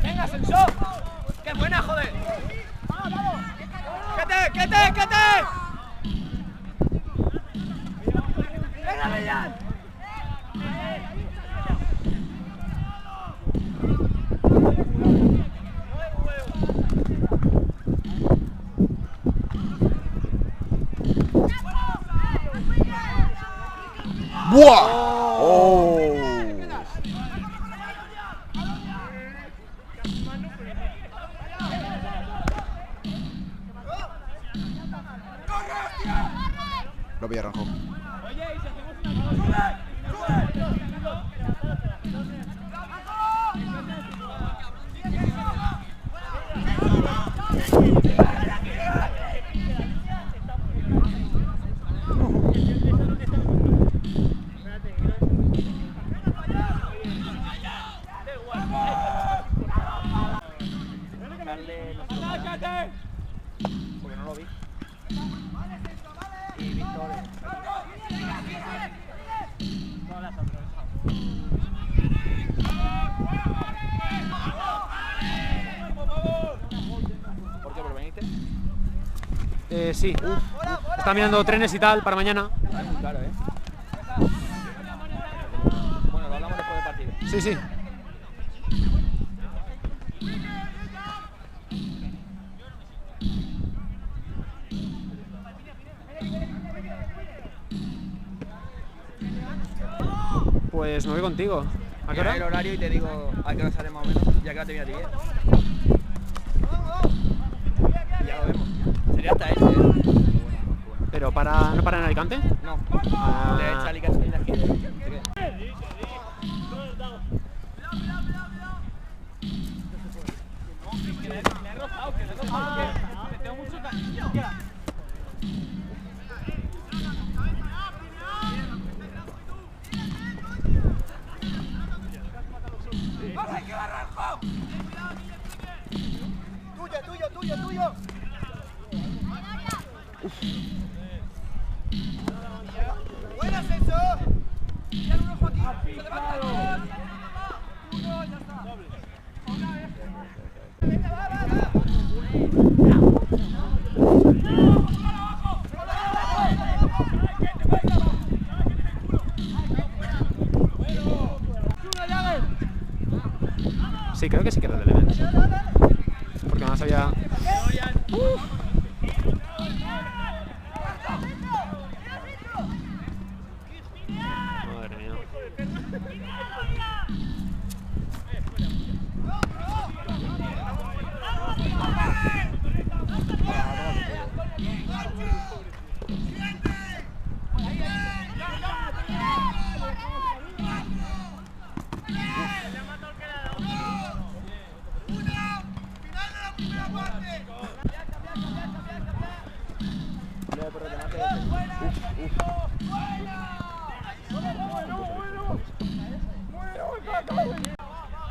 ¡Venga, Asensio! ¡Qué buena, joder! ¡Quédate! ¡Venga, Millán! ¡Buah! ¡Oh! Lo pilla rojo. Porque no lo vi. Y Víctor. No las atravesado. ¿Por qué? ¿Por veniste? Sí. Está mirando trenes y tal para mañana. Es muy caro, ¿eh? Bueno, lo hablamos después del partido. Sí, sí. Pues me voy contigo. ¿A qué Mira hora? el horario y te digo a qué hora sale más o menos, ya que la te viene a ti bien. Y ya lo vemos. Sería hasta este, ¿eh? ¿Pero no para en Alicante? No. Ah. De hecho, Alicante en la esquina. Me ha rozado, que tengo mucho cariño. ¡Tuyo! ¡Buenas, eso! ¡Ya uno, Joaquín! ¡Se levanta! ¡Uno, ya está! ¡Venga, va! Sí, creo que sí que era del evento. Porque además había... Madre mía.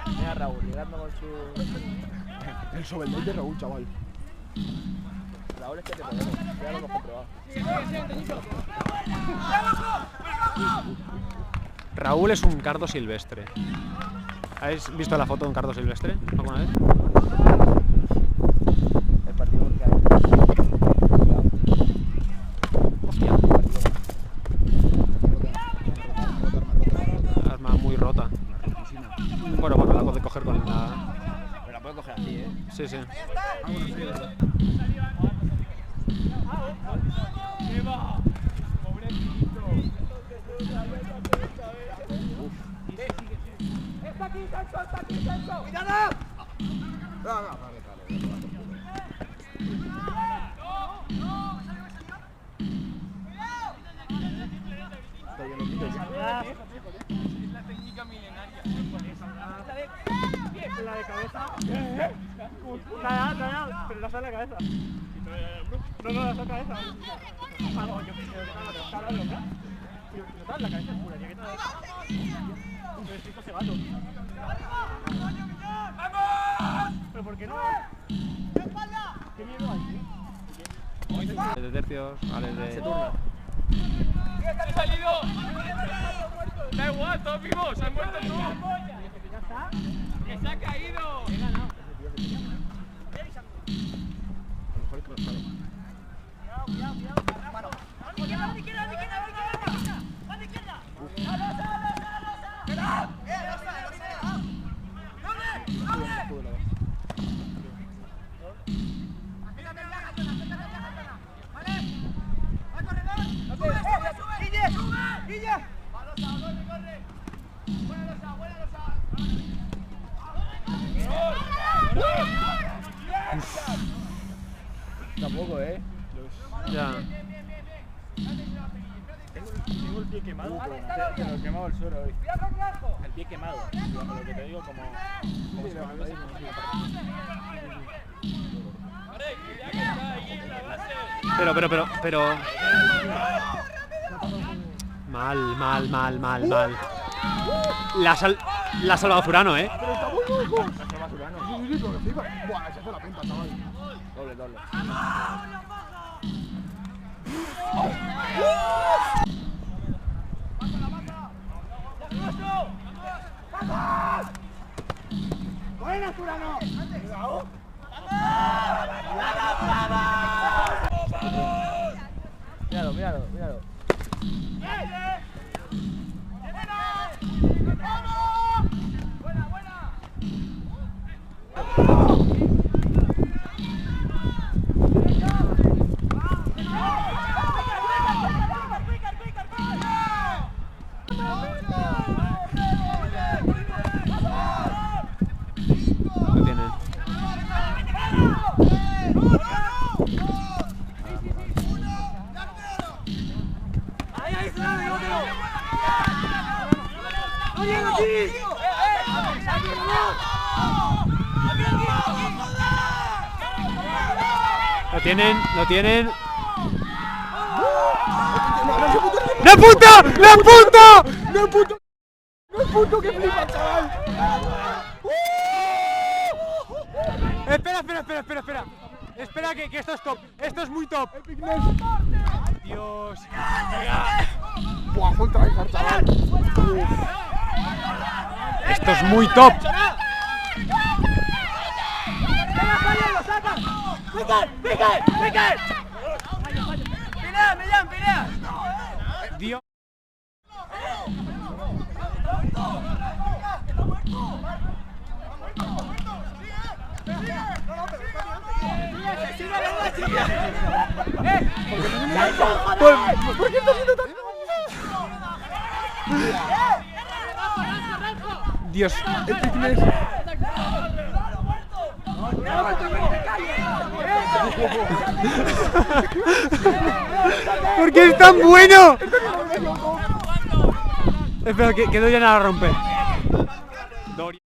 Mira Raúl, llegando con su... El sobelday de Raúl, chaval. Raúl es que te podemos, ya lo hemos comprobado. Raúl es un cardo silvestre. ¿Habéis visto la foto de un cardo silvestre alguna vez? El partido que hay. Hostia. Arma muy rota. Bueno, la puedes coger con la... Pero la puedes coger así, ¿eh? Sí, sí. ¡Está aquí, Sancho! ¡Cuidado! La técnica milenaria. La de cabeza. Nada, pero la sale la cabeza. No, la sale cabeza. Yo la cabeza es pura, ya que todo. Pero esto se va todo. porque no. ¿Qué miedo hay? De tercios, vale, de... Se turna. ¡He salido! Da igual, todos vivos, has muerto tú. ¡Que se ha caído! He ganado. Tampoco, Ya. Tengo el pie quemado. Te lo he quemado el suelo hoy. El pie quemado. Lo que te digo, como si me hubiese Pero... Mal. La ha salvado Zurano, Pero está muy loco. Sí, pero que flipa. Buah, se hace la pinta, chaval. doble. ¡Buena, Zurano! Míralo. Lo tienen. Lo tienen. ¡La puta! ¡Que flipa, chaval! Espera. Espera que esto es top. Esto es muy top. Dios. Buah, full tryhard, chaval. Esto es muy top. Dios. ¿Por qué está haciendo tan...? Dios. ¿Por qué es tan bueno? Espera, que Dorian la rompe. Dorian.